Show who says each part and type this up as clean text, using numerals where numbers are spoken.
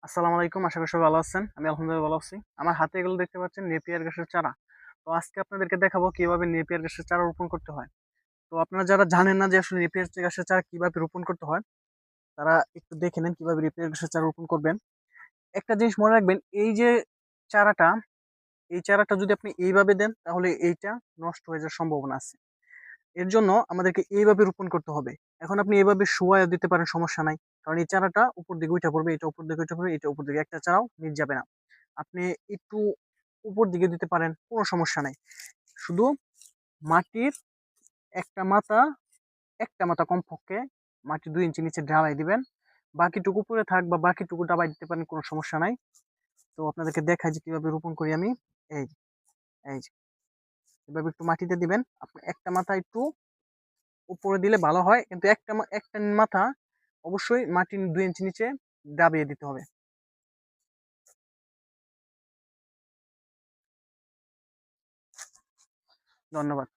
Speaker 1: আসসালামু আলাইকুম। আশা করি সবাই ভালো আছেন। আমি আলহামদুলিল্লাহ ভালো আছি। আমার হাতে এগুলো দেখতে পাচ্ছেন নেপিয়ার ঘাসের চারা। তো আজকে আপনাদেরকে দেখাবো কিভাবে নেপিয়ার ঘাসের চারা রোপণ করতে হয়। তো আপনারা যারা জানেন না যে আসলে নেপিয়ার ঘাসের চারা কিভাবে রোপণ করতে হয়, তারা একটু দেখে নেন কিভাবে নেপিয়ার ঘাসের চারা রোপণ করবেন। একটা জিনিস মনে রাখবেন, চারাটা, এই চারাটা যদি আপনি এইভাবে দেন তাহলে এইটা নষ্ট হয়ে যাওয়ার সম্ভাবনা আছে। এর জন্য আমাদেরকে এইভাবে রোপণ করতে হবে। এখন আপনি এভাবে শোয়ায়ও দিতে পারেন, সমস্যা নাই। কারণ এই চারাটা উপর দিকে উঠা পড়বে, এটা উপর দিকে উঠা পড়বে, এটা উপর দিকে, একটা চারাও নিচ যাবে না। আপনি একটু উপর দিকে দিতে পারেন, কোনো সমস্যা নাই। শুধু মাটির একটা মাথা একটা মাথা কমপক্ষে মাটি 2 ইঞ্চি নিচে ঢালাই দিবেন। বাকিটুকু উপরে থাক বা বাকিটুকু ডাবাই দিতে পারেন, কোনো সমস্যা নাই। তো আপনাদেরকে দেখাই যে কিভাবে রোপণ করি আমি। এই যে, এই যে, এভাবে একটু মাটিতে দিবেন। আপনি একটা মাথা একটু উপরে দিলে ভালো হয়, কিন্তু একটা মাথা অবশ্যই মাটির 2 ইঞ্চি নিচে দাবিয়ে দিতে হবে। ধন্যবাদ।